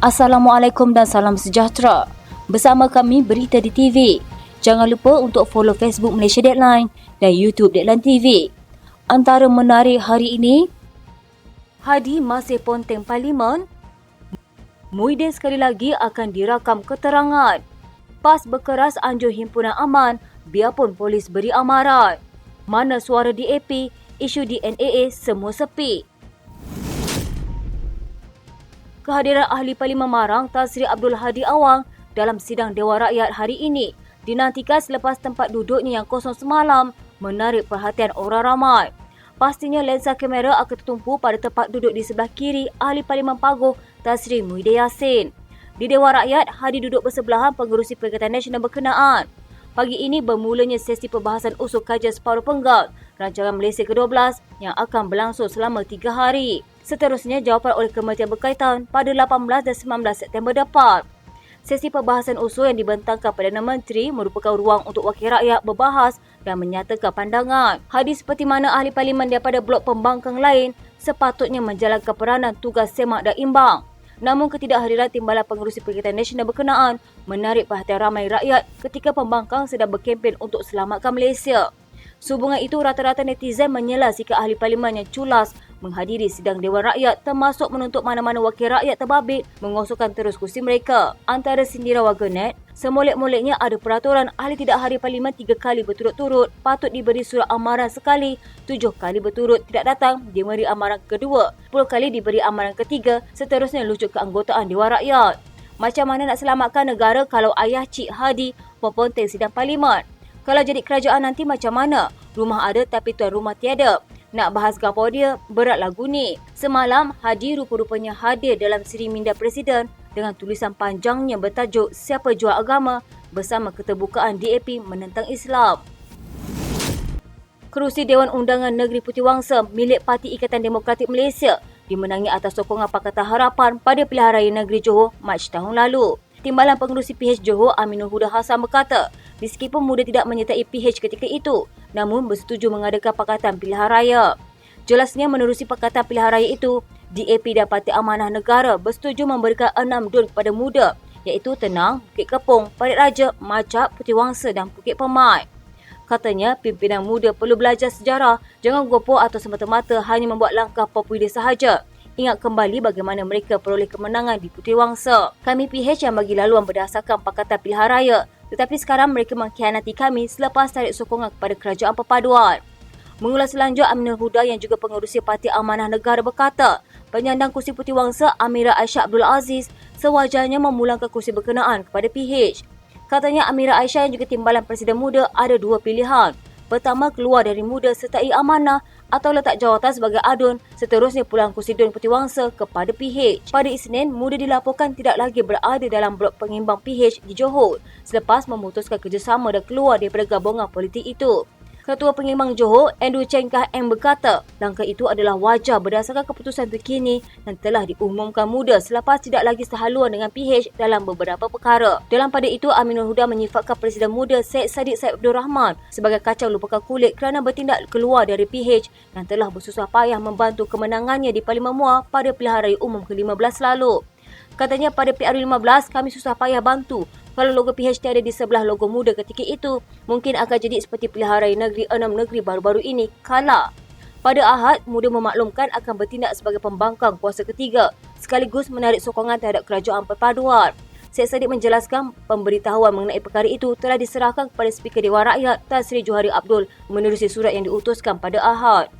Assalamualaikum dan salam sejahtera. Bersama kami Berita di TV. Jangan lupa untuk follow Facebook Malaysia Deadline dan YouTube Deadline TV. Antara menarik hari ini, Hadi masih ponteng Parlimen. Muhyiddin sekali lagi akan dirakam keterangan. PAS berkeras anjur himpunan aman biarpun polis beri amaran. Mana suara DAP, isu di NAA semua sepi. Kehadiran Ahli Parlimen Marang Tan Sri Abdul Hadi Awang dalam sidang Dewan Rakyat hari ini dinantikan selepas tempat duduknya yang kosong semalam menarik perhatian orang ramai. Pastinya lensa kamera akan tertumpu pada tempat duduk di sebelah kiri Ahli Parlimen Paguh Tan Sri Muhyiddin Yassin. Di Dewan Rakyat, Hadi duduk bersebelahan pengerusi Perikatan Nasional berkenaan. Pagi ini bermulanya sesi perbahasan usul kajian separuh penggal Rancangan Malaysia ke-12 yang akan berlangsung selama 3 hari. Seterusnya jawapan oleh kementerian berkaitan pada 18 dan 19 September depan. Sesi perbahasan usul yang dibentangkan Perdana Menteri merupakan ruang untuk wakil rakyat berbahas dan menyatakan pandangan. Hadi seperti mana ahli parlimen daripada blok pembangkang lain sepatutnya menjalankan peranan tugas semak dan imbang. Namun ketidakhadiran Timbalan Pengerusi Perikatan Nasional berkenaan menarik perhatian ramai rakyat ketika pembangkang sedang berkempen untuk selamatkan Malaysia. Sehubungan itu, rata-rata netizen menyela sikap ahli parlimen yang culas menghadiri sidang Dewan Rakyat termasuk menuntut mana-mana wakil rakyat terbabit mengosongkan terus kursi mereka. Antara sindiran warganet, semolek-moleknya ada peraturan ahli tidak hadir parlimen 3 kali berturut-turut patut diberi surat amaran sekali, 7 kali berturut tidak datang diberi amaran kedua, 10 kali diberi amaran ketiga, seterusnya lucut keanggotaan Dewan Rakyat. Macam mana nak selamatkan negara kalau ayah Cik Hadi berponteng sidang parlimen? Kalau jadi kerajaan nanti macam mana? Rumah ada tapi tuan rumah tiada. Nak bahas gapo dia, berat lagu ni. Semalam, Hadi rupa-rupanya hadir dalam siri minda Presiden dengan tulisan panjangnya bertajuk Siapa Jual Agama bersama keterbukaan DAP menentang Islam. Kerusi Dewan Undangan Negeri Putihwangsa milik Parti Ikatan Demokratik Malaysia dimenangi atas sokongan Pakatan Harapan pada pilihan raya negeri Johor Mac tahun lalu. Timbalan Pengerusi PH Johor Aminul Huda Hassan berkata, meskipun muda tidak menyertai PH ketika itu, namun bersetuju mengadakan Pakatan Pilihan Raya. Jelasnya menerusi Pakatan Pilihan Raya itu, DAP dan Parti Amanah Negara bersetuju memberikan 6 dun kepada muda, iaitu Tenang, Bukit Kepong, Parit Raja, Macak, Putihwangsa dan Bukit Permai. Katanya, pimpinan muda perlu belajar sejarah, jangan gopoh atau semata-mata hanya membuat langkah populis sahaja. Ingat kembali bagaimana mereka peroleh kemenangan di Putihwangsa. Kami PH yang bagi laluan berdasarkan Pakatan Pilihan Raya, tetapi sekarang mereka mengkhianati kami selepas tarik sokongan kepada kerajaan perpaduan. Mengulas selanjut, Aminul Huda yang juga pengerusi Parti Amanah Negara berkata, penyandang kursi Putihwangsa Amira Aisyah Abdul Aziz sewajarnya memulangkan kursi berkenaan kepada PH. Katanya Amira Aisyah yang juga timbalan Presiden Muda ada 2 pilihan. Pertama, keluar dari muda sertai amanah atau letak jawatan sebagai adun, seterusnya pulang kursi Dun Putihwangsa kepada PH. Pada Isnin, muda dilaporkan tidak lagi berada dalam blok pengimbang PH di Johor selepas memutuskan kerjasama dan keluar daripada gabungan politik itu. Ketua Pengimbang Johor, Andrew Cheng Kah Eng berkata, langkah itu adalah wajar berdasarkan keputusan terkini yang telah diumumkan muda selepas tidak lagi sehaluan dengan PH dalam beberapa perkara. Dalam pada itu, Aminul Huda menyifatkan Presiden Muda Syed Saddiq Said Abdul Rahman sebagai kacang lupakan kulit kerana bertindak keluar dari PH yang telah bersusah payah membantu kemenangannya di Parlimen Muar pada pilihan raya umum ke-15 lalu. Katanya pada PR15 kami susah payah bantu. Kalau logo PH tiada di sebelah logo muda ketika itu, mungkin akan jadi seperti pilihan raya negeri 6 negeri baru-baru ini kalah. Pada Ahad, muda memaklumkan akan bertindak sebagai pembangkang kuasa ketiga sekaligus menarik sokongan terhadap kerajaan perpaduan. Syed Saddiq menjelaskan pemberitahuan mengenai perkara itu telah diserahkan kepada Speaker Dewan Rakyat Tan Sri Johari Abdul menerusi surat yang diutuskan pada Ahad.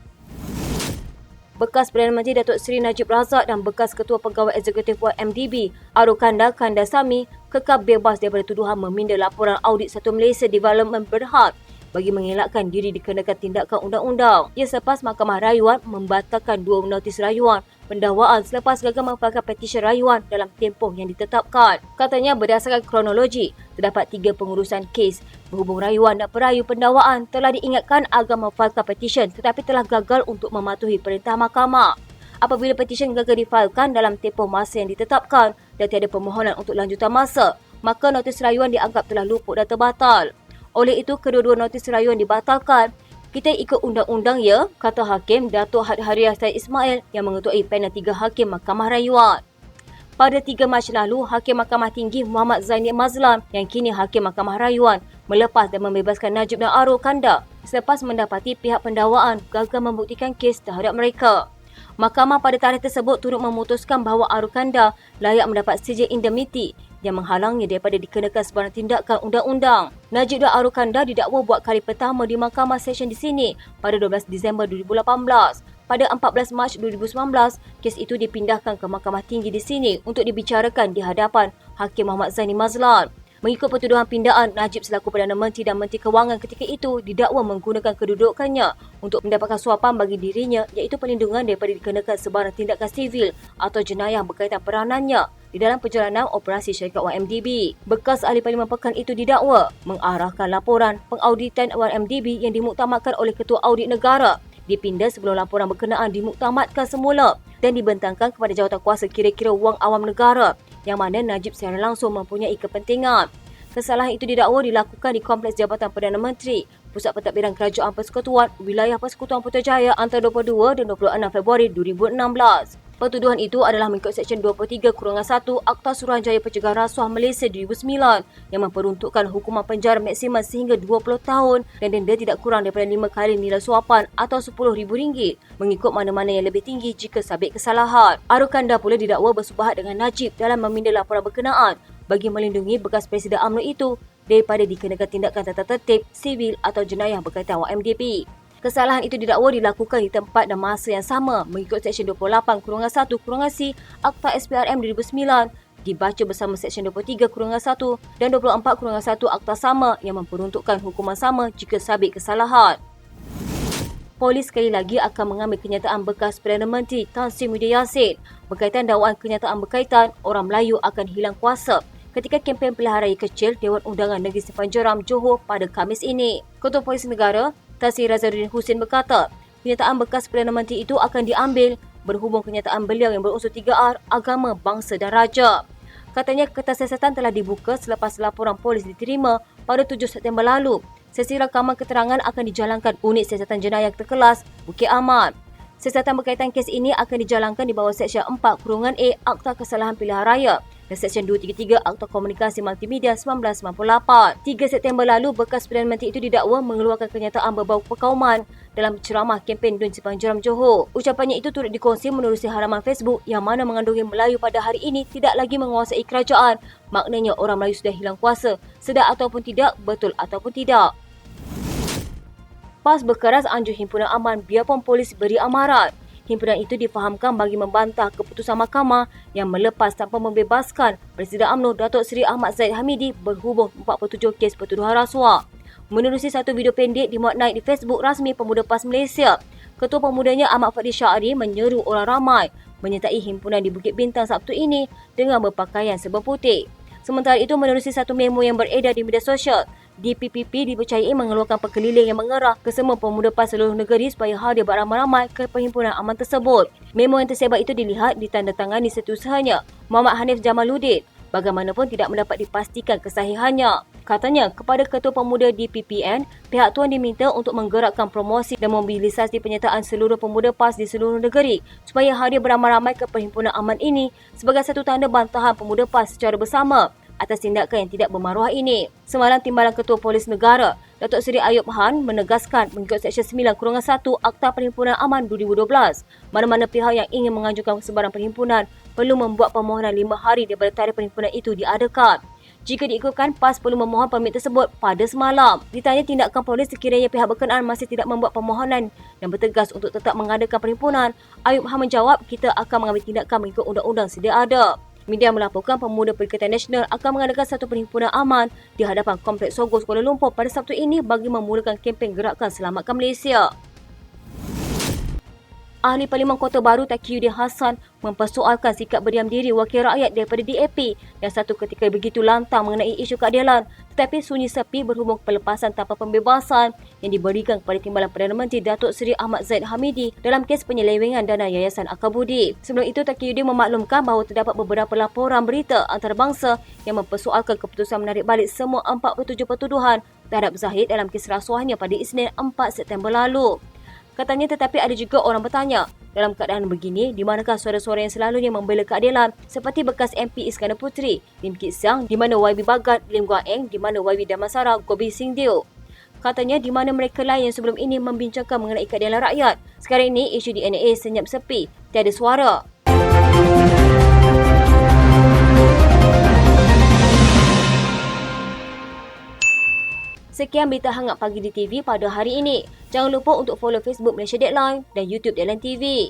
Bekas Perdana Menteri Datuk Seri Najib Razak dan bekas Ketua Pegawai Eksekutif MDB Arukanda Kandasamy kekal bebas daripada tuduhan meminda laporan audit Satu Malaysia Development Berhad bagi mengelakkan diri dikenakan tindakan undang-undang. Ia selepas Mahkamah Rayuan membatalkan 2 notis rayuan pendakwaan selepas gagal memfailkan petisyen rayuan dalam tempoh yang ditetapkan. Katanya berdasarkan kronologi, terdapat 3 pengurusan kes berhubung rayuan dan perayu pendakwaan telah diingatkan agar memfailkan petisyen tetapi telah gagal untuk mematuhi perintah mahkamah. Apabila petisyen gagal difailkan dalam tempoh masa yang ditetapkan dan tiada permohonan untuk lanjutan masa, maka notis rayuan dianggap telah luput dan terbatal. Oleh itu, kedua-dua notis rayuan dibatalkan. Kita ikut undang-undang ya, kata Hakim Datuk Had Hariah Said Ismail yang mengetuai panel 3 Hakim Mahkamah Rayuan. Pada 3 Mac lalu, Hakim Mahkamah Tinggi Muhammad Zaini Mazlan yang kini Hakim Mahkamah Rayuan melepas dan membebaskan Najib dan Arokanda selepas mendapati pihak pendakwaan gagal membuktikan kes terhadap mereka. Mahkamah pada tarikh tersebut turut memutuskan bahawa Arokanda layak mendapat sijil indemniti yang menghalangnya daripada dikenakan sebarang tindakan undang-undang. Najib dan Arokanda didakwa buat kali pertama di Mahkamah Session di sini pada 12 Disember 2018. Pada 14 Mac 2019, kes itu dipindahkan ke Mahkamah Tinggi di sini untuk dibicarakan di hadapan Hakim Muhammad Zaini Mazlan. Mengikut pertuduhan pindaan, Najib selaku Perdana Menteri dan Menteri Kewangan ketika itu didakwa menggunakan kedudukannya untuk mendapatkan suapan bagi dirinya iaitu perlindungan daripada dikenakan sebarang tindakan sivil atau jenayah berkaitan peranannya di dalam perjalanan operasi syarikat YMDB. Bekas ahli Parlimen Pekan itu didakwa mengarahkan laporan pengauditan YMDB yang dimuktamadkan oleh Ketua Audit Negara dipindah sebelum laporan berkenaan dimuktamadkan semula dan dibentangkan kepada jawatan kuasa kira-kira wang awam negara yang mana Najib secara langsung mempunyai kepentingan. Kesalahan itu didakwa dilakukan di Kompleks Jabatan Perdana Menteri, Pusat Pentadbiran Kerajaan Persekutuan, Wilayah Persekutuan Putrajaya antara 22 dan 26 Februari 2016. Pertuduhan itu adalah mengikut Seksyen 23-1 Akta Suruhanjaya Pencegahan Rasuah Malaysia 2009 yang memperuntukkan hukuman penjara maksimal sehingga 20 tahun dan denda tidak kurang daripada 5 kali nilai suapan atau RM10,000 mengikut mana-mana yang lebih tinggi jika sabit kesalahan. Arokanda pula didakwa bersubahat dengan Najib dalam meminda laporan berkenaan bagi melindungi bekas Presiden UMNO itu daripada dikenakan tindakan tata tertib, sivil atau jenayah berkaitan YMDB. Kesalahan itu didakwa dilakukan di tempat dan masa yang sama mengikut Seksyen 28-1-C Akta SPRM 2009 dibaca bersama Seksyen 23-1 dan 24-1 Akta sama yang memperuntukkan hukuman sama jika sabit kesalahan. Polis sekali lagi akan mengambil kenyataan bekas Perdana Menteri Tan Sri Muhyiddin Yassin berkaitan dakwaan kenyataan berkaitan orang Melayu akan hilang kuasa ketika kempen pilihan raya kecil Dewan Undangan Negeri Simpang Jeram, Johor pada Khamis ini. Ketua Polis Negara Tan Sri Razarudin Husin berkata, kenyataan bekas Perdana Menteri itu akan diambil berhubung kenyataan beliau yang berunsur 3R, agama, bangsa dan raja. Katanya kertas siasatan telah dibuka selepas laporan polis diterima pada 7 September lalu. Sesi rakaman keterangan akan dijalankan Unit Siasatan Jenayah Terkelas Bukit Aman. Siasatan berkaitan kes ini akan dijalankan di bawah Seksyen 4-A Akta Kesalahan Pilihan Raya dan Seksyen 233 Akta Komunikasi Multimedia 1998. 3 September lalu, bekas Perdana Menteri itu didakwa mengeluarkan kenyataan berbau perkauman dalam ceramah kempen Dun Simpang Jeram Johor. Ucapannya itu turut dikongsi menerusi halaman Facebook yang mana mengandungi Melayu pada hari ini tidak lagi menguasai kerajaan. Maknanya orang Melayu sudah hilang kuasa, sedar ataupun tidak, betul ataupun tidak. PAS berkeras anjur himpunan aman biarpun polis beri amaran. Himpunan itu difahamkan bagi membantah keputusan mahkamah yang melepas tanpa membebaskan Presiden UMNO Datuk Seri Ahmad Zahid Hamidi berhubung 47 kes pertuduhan rasuah. Menerusi satu video pendek dimuat naik di Facebook rasmi Pemuda PAS Malaysia, Ketua Pemudanya Ahmad Fadli Syahri menyeru orang ramai menyertai himpunan di Bukit Bintang Sabtu ini dengan berpakaian serba putih. Sementara itu, menerusi satu memo yang beredar di media sosial, DPPP dipercayai mengeluarkan perkeliling yang mengarah ke semua pemuda PAS seluruh negeri supaya hadir beramai-ramai ke perhimpunan aman tersebut. Memo yang tersebar itu dilihat ditandatangani setiausaha Muhammad Hanif Jamaluddin. Bagaimanapun tidak mendapat dipastikan kesahihannya. Katanya, kepada Ketua Pemuda DPPN, pihak tuan diminta untuk menggerakkan promosi dan mobilisasi penyertaan seluruh pemuda PAS di seluruh negeri supaya hadir beramai-ramai ke perhimpunan aman ini sebagai satu tanda bantahan pemuda PAS secara bersama atas tindakan yang tidak bermaruah ini. Semalam, Timbalan Ketua Polis Negara, Datuk Seri Ayub Han menegaskan mengikut Seksyen 9-1 Akta Perhimpunan Aman 2012, mana-mana pihak yang ingin mengajukan sebarang perhimpunan perlu membuat permohonan 5 hari daripada tarikh perhimpunan itu diadakan. Jika diikutkan, PAS perlu memohon permit tersebut pada semalam. Ditanya tindakan polis sekiranya pihak berkenaan masih tidak membuat permohonan dan bertegas untuk tetap mengadakan perhimpunan, Ayub Han menjawab, kita akan mengambil tindakan mengikut undang-undang sedia ada. Media melaporkan Pemuda Perikatan Nasional akan mengadakan satu perhimpunan aman di hadapan Kompleks Sogos Kuala Lumpur pada Sabtu ini bagi memulakan kempen Gerakan Selamatkan Malaysia. Ahli Parlimen Kota Baru Taqiyuddin Hassan mempersoalkan sikap berdiam diri wakil rakyat daripada DAP yang satu ketika begitu lantang mengenai isu keadilan tetapi sunyi sepi berhubung pelepasan tanpa pembebasan yang diberikan kepada Timbalan Perdana Menteri Datuk Seri Ahmad Zahid Hamidi dalam kes penyelewengan dana Yayasan Akabudi. Sebelum itu, Taqiyuddin memaklumkan bahawa terdapat beberapa laporan berita antarabangsa yang mempersoalkan keputusan menarik balik semua 47 pertuduhan terhadap Zahid dalam kes rasuahnya pada Isnin 4 September lalu. Katanya, tetapi ada juga orang bertanya, Dalam keadaan begini, di manakah suara-suara yang selalunya membela keadilan seperti bekas MP Iskandar Putri, Lim Kit Siang, di mana YB Bagat, Lim Guan Eng, di mana YB Damansara, Gobi Sing Deo. Katanya di mana mereka lain yang sebelum ini membincangkan mengenai keadilan rakyat. Sekarang ini isu DNA senyap sepi, tiada suara. Sekian berita hangat pagi di TV pada hari ini. Jangan lupa untuk follow Facebook Malaysia Deadline dan YouTube Deadline TV.